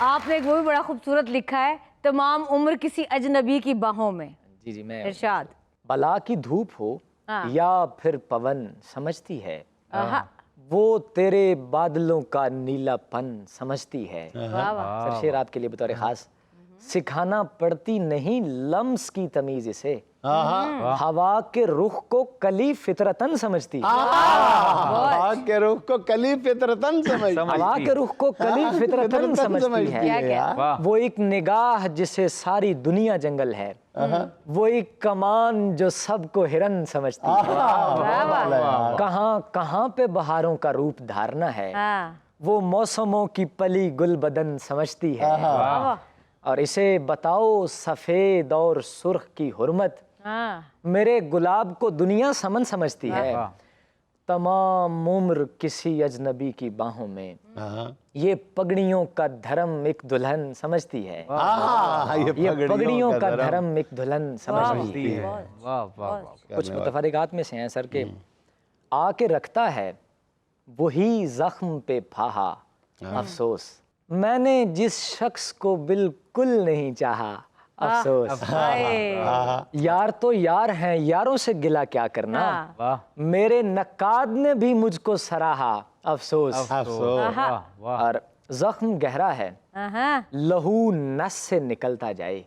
آپ نے ایک وہ بھی بڑا خوبصورت لکھا ہے، تمام عمر کسی اجنبی کی باہوں میں. جی میں ارشاد. بلا کی دھوپ ہو یا پھر پون سمجھتی ہے، وہ تیرے بادلوں کا نیلا پن سمجھتی ہے. سر شعر آپ کے لیے بطور خاص. سکھانا پڑتی نہیں لمس کی تمیز اسے، ہوا کے رخ کو کلی فطرتن سمجھتی ہے. ہوا کے رخ کو کلی فطرتن سمجھتی ہے. ہوا کے رخ کو کلی فطرتن سمجھتی ہے. وہ ایک نگاہ جسے ساری دنیا جنگل ہے، وہ ایک کمان جو سب کو ہرن سمجھتی ہے. کہاں کہاں پہ بہاروں کا روپ دھارنا ہے، وہ موسموں کی پلی گل بدن سمجھتی ہے. اور اسے بتاؤ سفید اور سرخ کی حرمت، میرے گلاب کو دنیا سمن سمجھتی ہے. تمام عمر کسی اجنبی کی باہوں میں، یہ پگڑیوں کا دھرم ایک دلہن سمجھتی ہے. یہ پگڑیوں کا دھرم ایک دلہن سمجھتی ہے. کچھ متفرقات میں سے ہیں سر کہ آ کے رکھتا ہے وہی زخم پہ پھاہا افسوس، میں نے جس شخص کو بالکل نہیں چاہا افسوس. یار تو یار ہیں، یاروں سے گلہ کیا کرنا، میرے نقاد نے بھی مجھ کو سراہا افسوس. اور زخم گہرا ہے، لہو نس سے نکلتا جائے،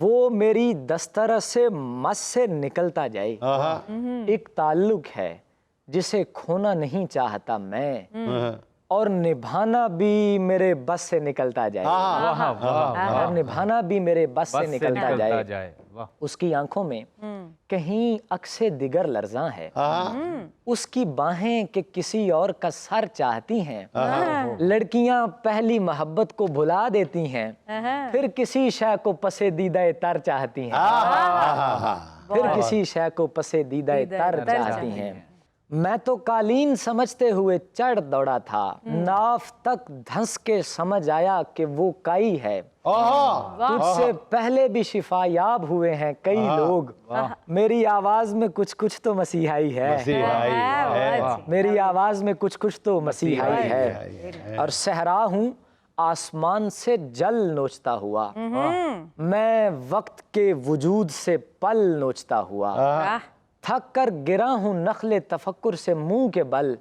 وہ میری دسترس سے مس سے نکلتا جائے. ایک تعلق ہے جسے کھونا نہیں چاہتا میں، اور نبھانا بھی میرے بس سے نکلتا جائے. اور نبھانا بھی میرے بس سے نکلتا جائے. اس کی آنکھوں میں کہیں عکس دیگر لرزاں ہے، اس کی باہیں کہ کسی اور کا سر چاہتی ہیں. لڑکیاں پہلی محبت کو بھلا دیتی ہیں، پھر کسی شے کو پسے دیدہ تر چاہتی ہیں. پھر کسی شے کو پسے دیدہ تر چاہتی ہیں. میں تو قالین سمجھتے ہوئے چڑھ دوڑا تھا، ناف تک دھنس کے سمجھ آیا کہ وہ کائی ہے. تجھ سے پہلے بھی شفا یاب ہوئے ہیں کئی لوگ، میری آواز میں کچھ کچھ تو مسیحائی ہے. میری آواز میں کچھ کچھ تو مسیحائی ہے. اور صحرا ہوں آسمان سے جل نوچتا ہوا، میں وقت کے وجود سے پل نوچتا ہوا. تھک کر گرا ہوں نخل تفکر سے منہ کے بل،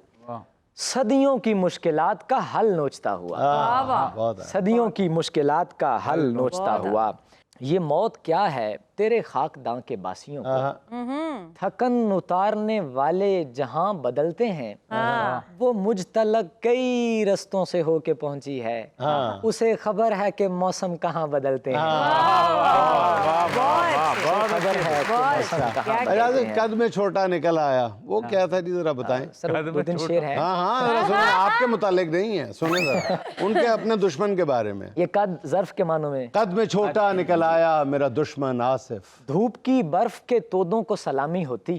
صدیوں کی مشکلات کا حل نوچتا ہوا. صدیوں کی مشکلات کا حل نوچتا ہوا. یہ موت کیا ہے تیرے خاکداں کے باسیوں کو، تھکن اتارنے والے جہاں بدلتے ہیں، وہ مجھ تلک کئی رستوں سے ہو کے پہنچی ہے، اسے خبر ہے کہ موسم کہاں بدلتے ہیں. قد میں چھوٹا نکل آیا، وہ کیا تھا جی ذرا بتائیں. دو تین شعر ہیں. آپ کے متعلق نہیں ہے، سنیں ذرا ان کے اپنے دشمن کے بارے میں. یہ قد ظرف کے معنوں میں. قد میں چھوٹا نکل آیا میرا دشمن آصف، دھوپ کی برف کے تودوں کو سلامی ہوتی،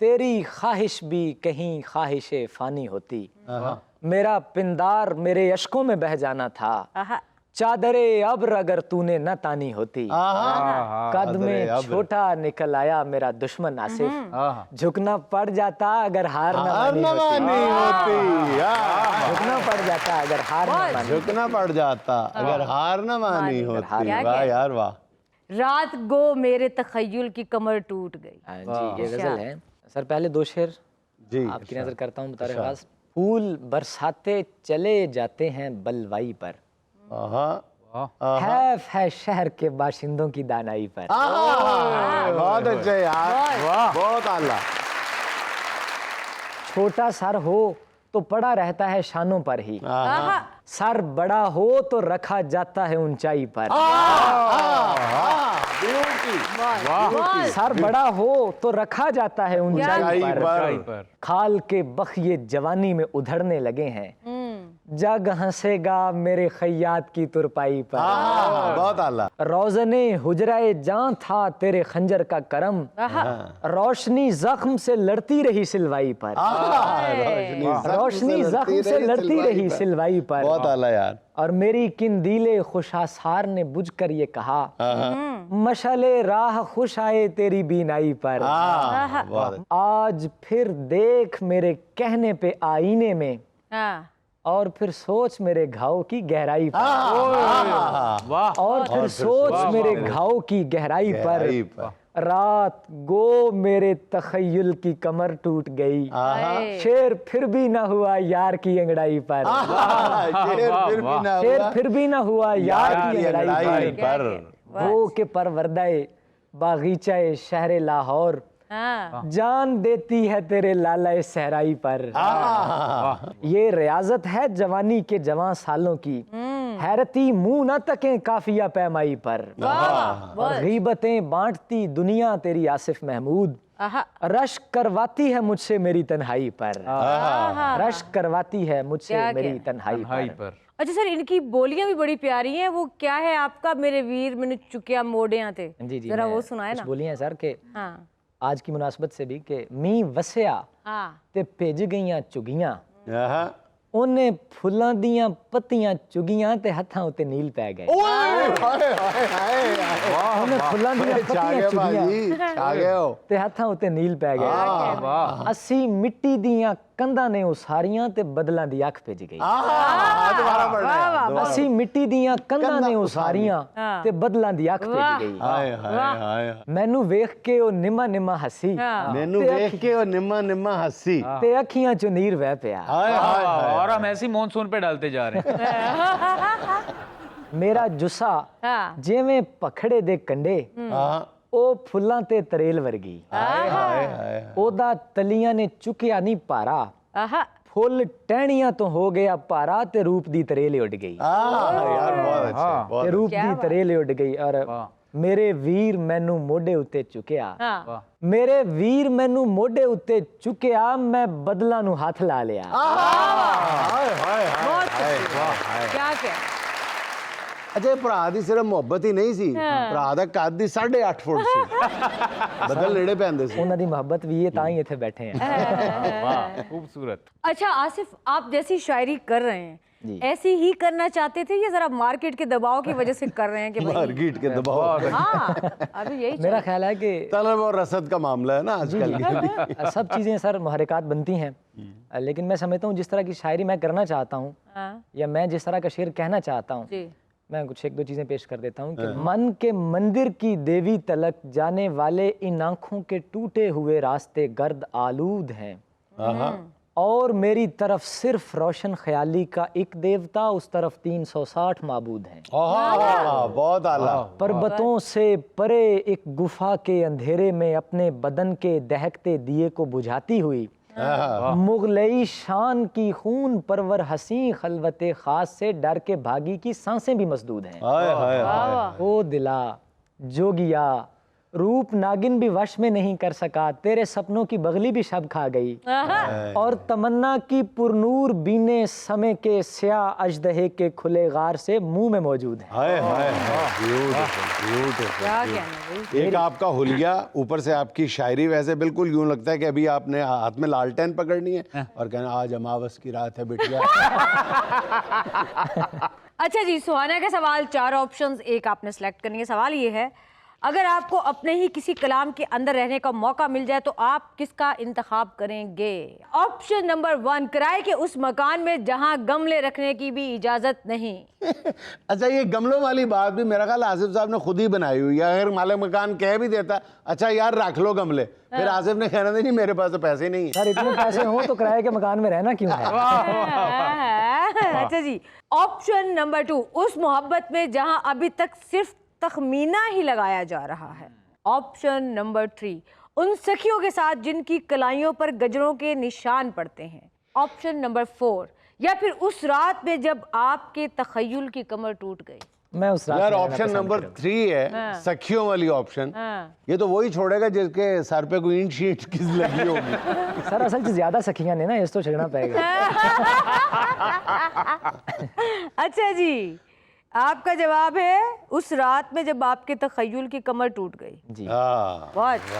تیری خواہش بھی کہیں خواہش فانی ہوتی. میرا پندار میرے اشکوں میں بہ جانا تھا، چادر ابر اگر تو نے نہ تانی ہوتی. قد میں چھوٹا نکل آیا میرا دشمن آصف، جھکنا پڑ جاتا اگر ہار نہ مانی ہوتی. جھکنا پڑ جاتا اگر ہار نہ مانی ہوتی. جھکنا پڑ جاتا اگر ہار نہ مانی ہوتی. واہ یار واہ. رات گو میرے تخیل کی کمر ٹوٹ گئی. جی یہ غزل ہے سر. پہلے دو شعر آپ کی نظر کرتا ہوں بطور خاص. پھول برساتے چلے جاتے ہیں بلوائی پر، حیف ہے شہر کے باشندوں کی دانائی پر. بہت اچھے یار، بہت اعلیٰ. چھوٹا سر ہو تو پڑا رہتا ہے شانوں پر ہی، سر بڑا ہو تو رکھا جاتا ہے اونچائی پر. سر بڑا ہو تو رکھا جاتا ہے اونچائی پر. کھال کے بخ یہ جوانی میں ادھڑنے لگے ہیں، جگ ہنسے گا میرے خیاط کی ترپائی پر. بہت اعلیٰ. روزن حجرہ جاں تھا تیرے خنجر کا کرم، روشنی زخم سے لڑتی رہی سلوائی پر. روشنی زخم سے لڑتی رہی سلوائی پر. بہت اعلیٰ یار. اور میری کندیل خوش آثار نے بجھ کر یہ کہا، مشعل راہ خوش آئے تیری بینائی پر. آج پھر دیکھ میرے کہنے پہ آئینے میں، اور پھر سوچ میرے گھاؤ کی گہرائی پر، واہ اور پھر سوچ میرے گھاؤ کی گہرائی پر، رات گو میرے تخیل کی کمر ٹوٹ گئی، شیر پھر بھی نہ ہوا یار کی انگڑائی پر، شیر پھر بھی نہ ہوا یار کی انگڑائی پر، وہ کہ پروردہ باغیچہ شہر لاہور جان دیتی ہے تیرے لالہ صحرائی پر، یہ ریاضت ہے جوانی کے جوان سالوں کی، حیرتی منہ نہ تکیں قافیہ پیمائی پر، اور غیبتیں بانٹتی دنیا تیری آصف محمود، رشک کرواتی ہے مجھ سے میری تنہائی پر، رشک کرواتی ہے مجھ سے میری تنہائی پر۔ اچھا سر، ان کی بولیاں بھی بڑی پیاری ہیں، وہ کیا ہے آپ کا؟ میرے ویر میں نے چکیا موڑیاں تھے، ذرا وہ سنائے نا۔ بولیاں سر کہ آج کی مناسبت سے بھی کہ می وسیا تے بھیج گئیاں چگیاں، انہیں پھلاں دیاں پتیاں چگیاں تے ہتھاں اتے نیل پہ گئے، انہیں پھلاں دیاں پتیاں چگیاں تے ہتھاں اتے نیل پہ گئے، اسی مٹی دیاں کنداں نے اساریاں تے بدلاں دی اکھ بھیج گئی، اسی مٹی دیاں کنداں نے اساریاں تے بدلاں دی اکھ بھیج گئی، مینوں ویکھ کے او نما نما ہسی، مینوں ویکھ کے او نما نما ہسی، تے اکھیاں چوں نیر وہ پیا، اور ہم ایسی مونسون پہ ڈالتے جا رہے ہیں۔ میرا جسا جیویں پکھڑے دے کنڈے او پھلاں تے تریل ورگی، او دا تلیاں نے چکیا نہیں پارا، پھل ٹہنیاں تو ہو گیا پارا تے روپ دی تریل اڑ گئی، تے روپ دی تریل اڑ گئی، اور میرے ویر مینوں موڈے اتے چکیا، میرے ویر مینوں موڈے اتے چکیا، میں بدلاں نو ہاتھ لا لیا۔ اچھا بھرا دی صرف محبت ہی نہیں سی، بھرا دا قد دی 8.5 فٹ سی، بدل نیڑے پہ آندے سی، انہاں دی محبت بھی یہ تاں ہی ایتھے بیٹھے ہیں۔ واہ خوبصورت۔ اچھا آصف، آپ جیسی شاعری کر رہے ہیں ایسی ہی کرنا چاہتے تھے یا ذرا مارکیٹ کے دباؤ کی وجہ سے کر رہے ہیں کہ مارکیٹ کے دباؤ؟ ہاں ابھی یہی میرا خیال ہے کہ طلب اور رسد کا معاملہ ہے نا آج کل، سب چیزیں سر محرکات بنتی ہیں، لیکن میں سمجھتا ہوں جس طرح کی شاعری میں کرنا چاہتا ہوں یا میں جس طرح کا شعر کہنا چاہتا ہوں، میں کچھ ایک دو چیزیں پیش کر دیتا ہوں کہ من کے مندر کی دیوی تلک جانے والے ان آنکھوں کے ٹوٹے ہوئے راستے گرد آلود ہیں، اور میری طرف صرف روشن خیالی کا ایک دیوتا، اس طرف 360 معبود ہیں، بہت اعلیٰ، پربتوں سے پرے ایک گفا کے اندھیرے میں اپنے بدن کے دہکتے دیے کو بجھاتی ہوئی مغلئی شان کی خون پرور حسین خلوت خاص سے ڈر کے بھاگی کی سانسیں بھی مسدود ہیں، او دلا جوگیا روپ ناگن بھی وش میں نہیں کر سکا، تیرے سپنوں کی بغلی بھی شب کھا گئی، اور تمنا کی پرنور بینے سمے کے سیاہ اژدہے کے کھلے غار سے منہ میں موجود ہے۔ ایک آپ کا حلیہ، اوپر سے آپ کی شاعری، ویسے بالکل یوں لگتا ہے کہ ابھی آپ نے ہاتھ میں لالٹین پکڑنی ہے اور کہنا آج اماوس کی رات ہے بٹیا۔ اچھا جی، سہانا کا سوال 4 آپشنز، ایک آپ نے سلیکٹ کرنی ہے۔ سوال یہ ہے اگر آپ کو اپنے ہی کسی کلام کے اندر رہنے کا موقع مل جائے تو آپ کس کا انتخاب کریں گے؟ آپشن نمبر 1، کرائے کے اس مکان میں جہاں گملے رکھنے کی بھی اجازت نہیں۔ اچھا یہ گملوں والی بات بھی میرا خیال آصف صاحب نے خود ہی بنائی ہوئی ہے، اگر مالک مکان کہہ بھی دیتا اچھا یار رکھ لو گملے، پھر آصف نے کہنا نہیں میرے پاس تو پیسے نہیں ہیں۔ سر اتنے پیسے ہوں تو کرائے کے مکان میں رہنا کیوں ہے؟ اچھا جی، آپشن نمبر 2، اس محبت میں جہاں ابھی تک صرف تخمینہ ہی لگایا جا رہا ہے۔ آپشن نمبر 3، ان سکھیوں کے ساتھ جن کی کلائیوں پر گجروں کے نشان پڑتے ہیں۔ آپشن نمبر 4، یا پھر اس رات میں جب آپ کے تخیل کی کمر ٹوٹ گئی۔ میں اس رات یار آپشن نمبر 3 ہے سکھیوں والی آپشن، یہ تو وہی چھوڑے گا جس کے سر پہ کوئی اینٹ شیٹ کس لگی ہوگی۔ سر اصل چیز زیادہ سکھیاں نے نا، اس تو چھڑنا پائے گا۔ اچھا جی، آپ کا جواب ہے اس رات میں جب آپ کے تخیل کی کمر ٹوٹ گئی۔ جی بہت